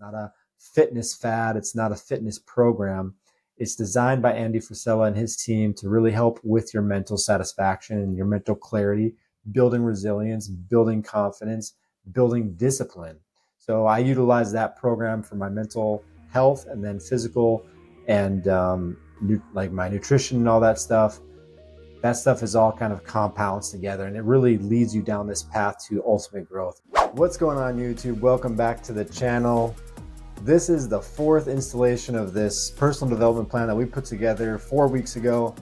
not a fitness fad. It's not a fitness program. It's designed by Andy Frisella and his team to really help with your mental satisfaction and your mental clarity, building resilience, building confidence, building discipline. So I utilize that program for my mental health and then physical and like my nutrition and all that stuff. That stuff is all kind of compounds together, and it really leads you down this path to ultimate growth. What's going on, YouTube? Welcome back to the channel. This is the fourth installation of this personal development plan that we put together 4 weeks ago.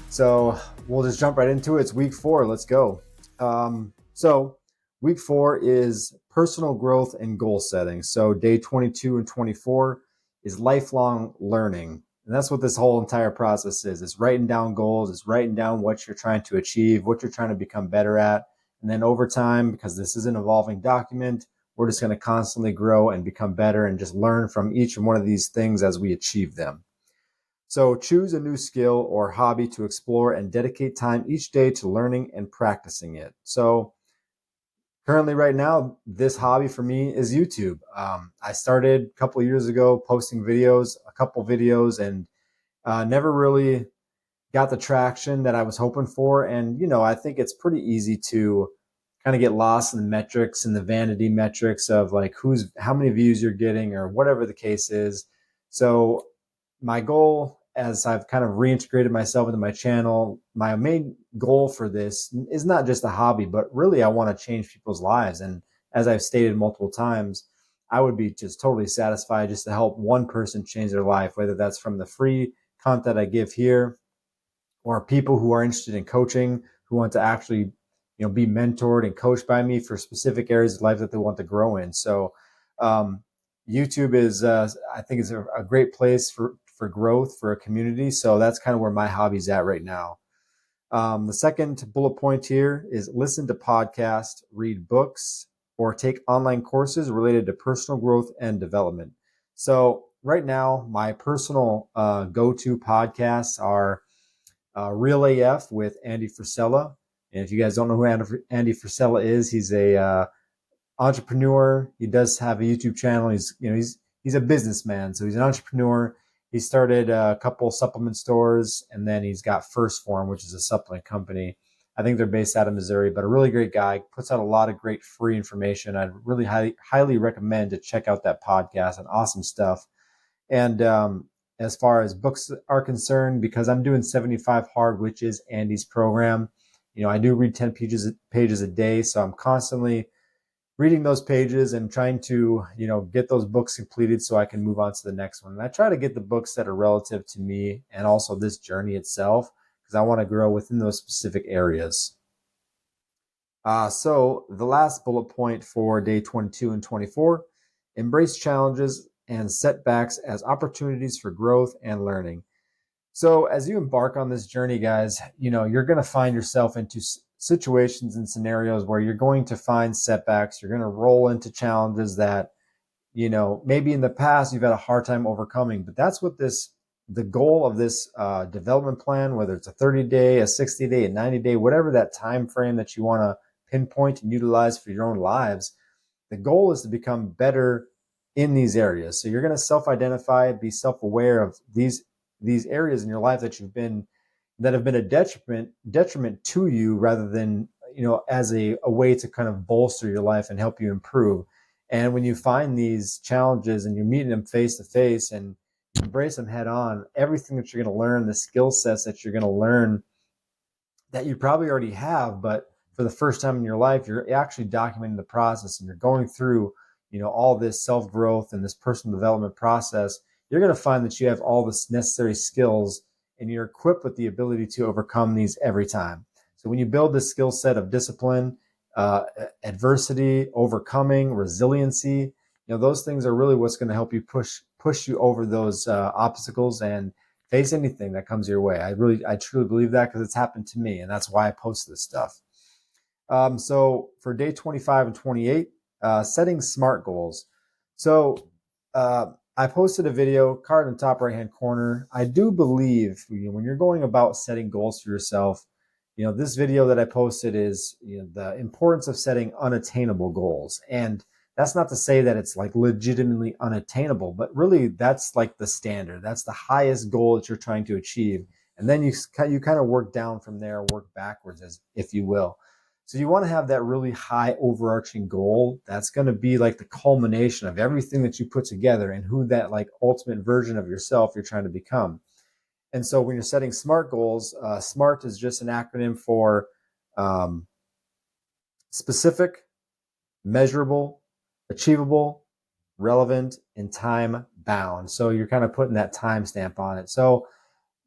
So we'll just jump right into it. It's week 4. Let's go. So week 4 is personal growth and goal setting. So day 22 and 24 is lifelong learning. And that's what this whole entire process is. It's writing down goals. It's writing down what you're trying to achieve, what you're trying to become better at. And then over time, because this is an evolving document, we're just going to constantly grow and become better and just learn from each one of these things as we achieve them. So choose a new skill or hobby to explore and dedicate time each day to learning and practicing it. So currently right now, this hobby for me is YouTube. I started a couple of years ago posting videos, a couple videos, and never really got the traction that I was hoping for. And, I think it's pretty easy to kind of get lost in the metrics and the vanity metrics of like how many views you're getting or whatever the case is. So my goal, as I've kind of reintegrated myself into my channel, my main goal for this is not just a hobby, but really I want to change people's lives. And as I've stated multiple times, I would be just totally satisfied just to help one person change their life, whether that's from the free content I give here or people who are interested in coaching, who want to actually be mentored and coached by me for specific areas of life that they want to grow in. So YouTube is, I think, is a great place for growth, for a community. So that's kind of where my hobby's at right now. The second bullet point here is listen to podcasts, read books, or take online courses related to personal growth and development. So right now, my personal go-to podcasts are Real AF with Andy Frisella. And if you guys don't know who Andy Frisella is, he's a entrepreneur. He does have a YouTube channel. He's a businessman, so he's an entrepreneur. He started a couple supplement stores, and then he's got First Form, which is a supplement company. I think they're based out of Missouri, but a really great guy. Puts out a lot of great free information. I'd really highly recommend to check out that podcast and awesome stuff. And as far as books are concerned, because I'm doing 75 Hard, which is Andy's program, I do read 10 pages a day. So I'm constantly reading those pages and trying to, get those books completed so I can move on to the next one. And I try to get the books that are relative to me and also this journey itself, because I want to grow within those specific areas. So the last bullet point for day 22 and 24, embrace challenges and setbacks as opportunities for growth and learning. So as you embark on this journey, guys, you're going to find yourself into situations and scenarios where you're going to find setbacks. You're going to roll into challenges that, maybe in the past you've had a hard time overcoming. But that's what the goal of this development plan, whether it's a 30-day, a 60-day, a 90-day, whatever that time frame that you want to pinpoint and utilize for your own lives, the goal is to become better in these areas. So you're going to self-identify, be self-aware of these areas in your life that have been a detriment to you, rather than, as a way to kind of bolster your life and help you improve. And when you find these challenges and you're meeting them face to face and embrace them head on, everything that you're going to learn, the skill sets that you're going to learn that you probably already have, but for the first time in your life, you're actually documenting the process and you're going through, all this self-growth and this personal development process. You're going to find that you have all the necessary skills and you're equipped with the ability to overcome these every time. So when you build this skill set of discipline, adversity, overcoming, resiliency, those things are really what's going to help you push you over those obstacles and face anything that comes your way. I truly believe that, because it's happened to me, and that's why I post this stuff. So for day 25 and 28, setting SMART goals. So I posted a video, card in the top right-hand corner. I do believe when you're going about setting goals for yourself, this video that I posted is the importance of setting unattainable goals. And That's not to say that it's like legitimately unattainable, but really that's like the standard. That's the highest goal that you're trying to achieve. And then you kind of work down from there, work backwards, as if you will. So you want to have that really high overarching goal. That's going to be like the culmination of everything that you put together and who that like ultimate version of yourself you're trying to become. And so when you're setting SMART goals, SMART is just an acronym for um, specific, measurable, achievable, relevant, and time bound. So you're kind of putting that time stamp on it. So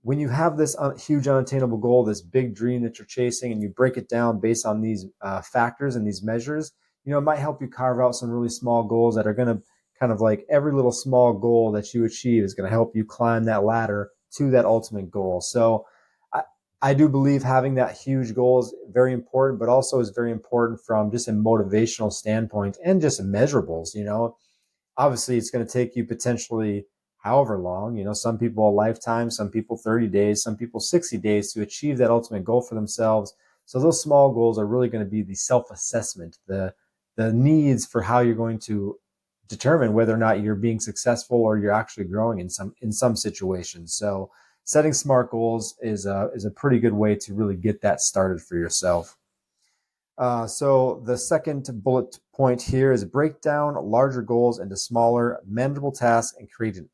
when you have this huge unattainable goal, this big dream that you're chasing, and you break it down based on these factors and these measures, it might help you carve out some really small goals that are going to kind of like every little small goal that you achieve is going to help you climb that ladder to that ultimate goal. So I, I do believe having that huge goal is very important, but also is very important from just a motivational standpoint and just measurables. Obviously it's going to take you potentially however long, some people a lifetime, some people 30 days, some people 60 days to achieve that ultimate goal for themselves. So those small goals are really going to be the self-assessment, the needs for how you're going to determine whether or not you're being successful or you're actually growing in some situations. So setting SMART goals is a pretty good way to really get that started for yourself. So the second bullet point here is break down larger goals into smaller, manageable tasks and create an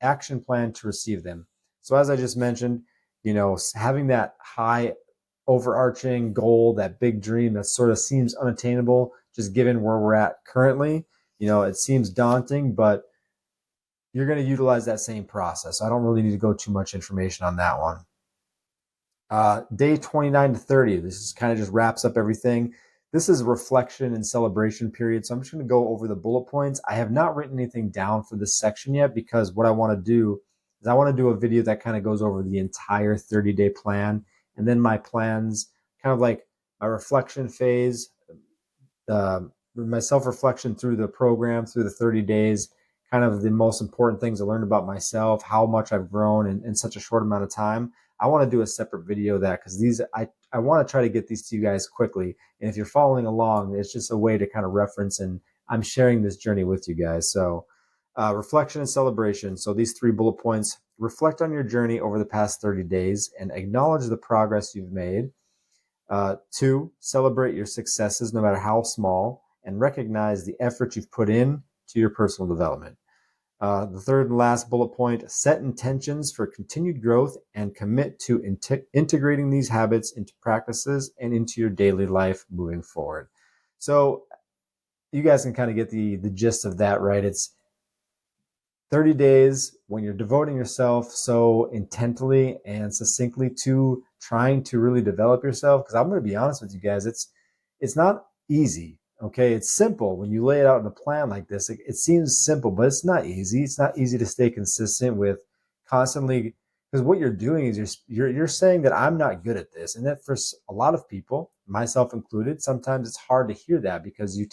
action plan to receive them. So as I just mentioned, having that high overarching goal, that big dream that sort of seems unattainable, just given where we're at currently, it seems daunting, but you're going to utilize that same process. I don't really need to go too much information on that one. Day 29 to 30, this is kind of just wraps up everything. This is reflection and celebration period. So I'm just going to go over the bullet points. I have not written anything down for this section yet because what I want to do is I want to do a video that kind of goes over the entire 30-day plan and then my plans, kind of like my reflection phase, my self-reflection through the program, through the 30 days, kind of the most important things I learned about myself, how much I've grown in such a short amount of time. I want to do a separate video of that because I want to try to get these to you guys quickly. And if you're following along, it's just a way to kind of reference, and I'm sharing this journey with you guys. So reflection and celebration. So these 3 bullet points: reflect on your journey over the past 30 days and acknowledge the progress you've made. 2, celebrate your successes, no matter how small, and recognize the effort you've put in to your personal development. The third and last bullet point: set intentions for continued growth and commit to integrating these habits into practices and into your daily life moving forward. So you guys can kind of get the gist of that, right? It's 30 days when you're devoting yourself so intently and succinctly to trying to really develop yourself. Because I'm going to be honest with you guys, it's not easy. Okay, it's simple when you lay it out in a plan like this. It seems simple, but it's not easy. It's not easy to stay consistent with constantly, because what you're doing is you're saying that I'm not good at this, and that for a lot of people, myself included, sometimes it's hard to hear that because you've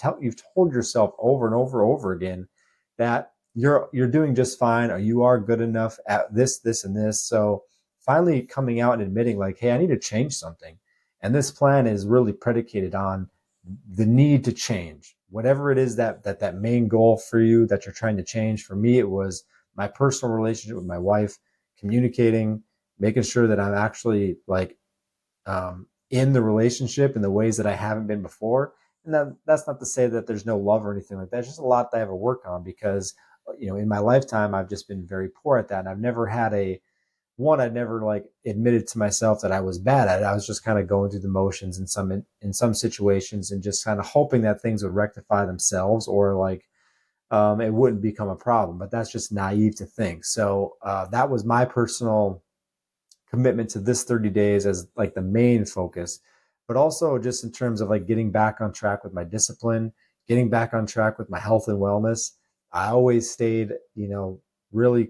told yourself over and over again that you're doing just fine, or you are good enough at this and this. So finally coming out and admitting like, hey, I need to change something. And this plan is really predicated on the need to change whatever it is that main goal for you that you're trying to change. For me, it was my personal relationship with my wife, communicating, making sure that I'm actually like in the relationship in the ways that I haven't been before. And that's not to say that there's no love or anything like that. It's just a lot that I have to work on because, in my lifetime, I've just been very poor at that. And I've never had I'd never like admitted to myself that I was bad at it. I was just kind of going through the motions in some situations and just kind of hoping that things would rectify themselves or like it wouldn't become a problem. But that's just naive to think. So that was my personal commitment to this 30 days as like the main focus, but also just in terms of like getting back on track with my discipline, getting back on track with my health and wellness. I always stayed, really,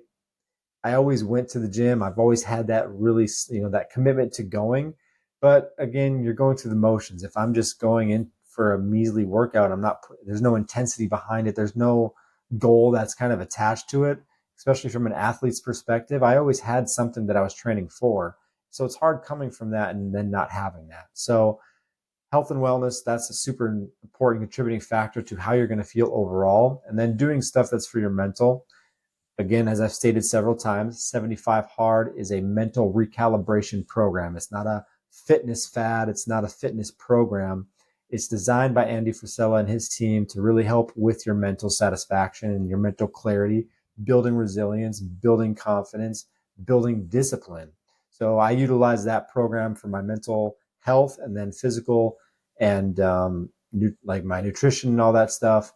I always went to the gym. I've always had that really, that commitment to going. But again, you're going through the motions. If I'm just going in for a measly workout, there's no intensity behind it. There's no goal that's kind of attached to it, especially from an athlete's perspective. I always had something that I was training for. So it's hard coming from that and then not having that. So Health and wellness, that's a super important contributing factor to how you're going to feel overall. And then doing stuff that's for your mental. Again, as I've stated several times, 75 Hard is a mental recalibration program. It's not a fitness fad. It's not a fitness program. It's designed by Andy Frisella and his team to really help with your mental satisfaction and your mental clarity, building resilience, building confidence, building discipline. So I utilize that program for my mental health and then physical and like my nutrition and all that stuff.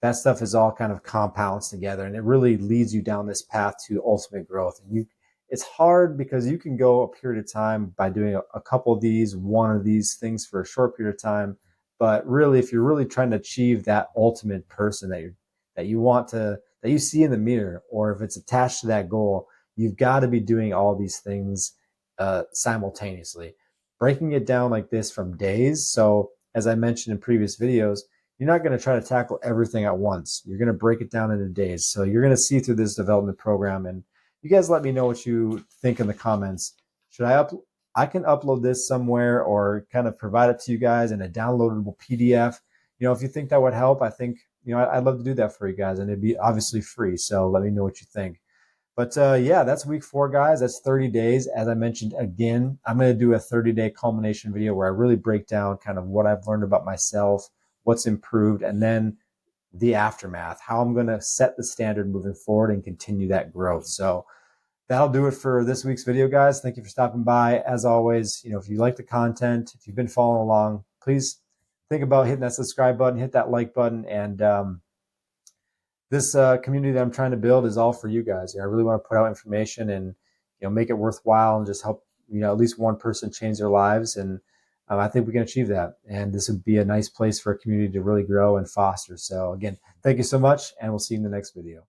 That stuff is all kind of compounds together, and it really leads you down this path to ultimate growth. And it's hard because you can go a period of time by doing a couple of these, one of these things for a short period of time. But really, if you're really trying to achieve that ultimate person that you want to, that you see in the mirror, or if it's attached to that goal, you've got to be doing all these things simultaneously. Breaking it down like this from days. So as I mentioned in previous videos, you're not going to try to tackle everything at once. You're going to break it down into days. So you're going to see through this development program. And you guys let me know what you think in the comments. Should I can upload this somewhere or kind of provide it to you guys in a downloadable PDF. If you think that would help, I think, I'd love to do that for you guys, and it'd be obviously free. So let me know what you think. But yeah, that's week 4, guys. That's 30 days. As I mentioned again, I'm going to do a 30-day culmination video where I really break down kind of what I've learned about myself, what's improved, and then the aftermath, how I'm going to set the standard moving forward and continue that growth. So that'll do it for this week's video, guys. Thank you for stopping by. As always, if you like the content, if you've been following along, please think about hitting that subscribe button, hit that like button, and this community that I'm trying to build is all for you guys. I really want to put out information and make it worthwhile and just help at least one person change their lives. And I think we can achieve that. And this would be a nice place for a community to really grow and foster. So again, thank you so much, and we'll see you in the next video.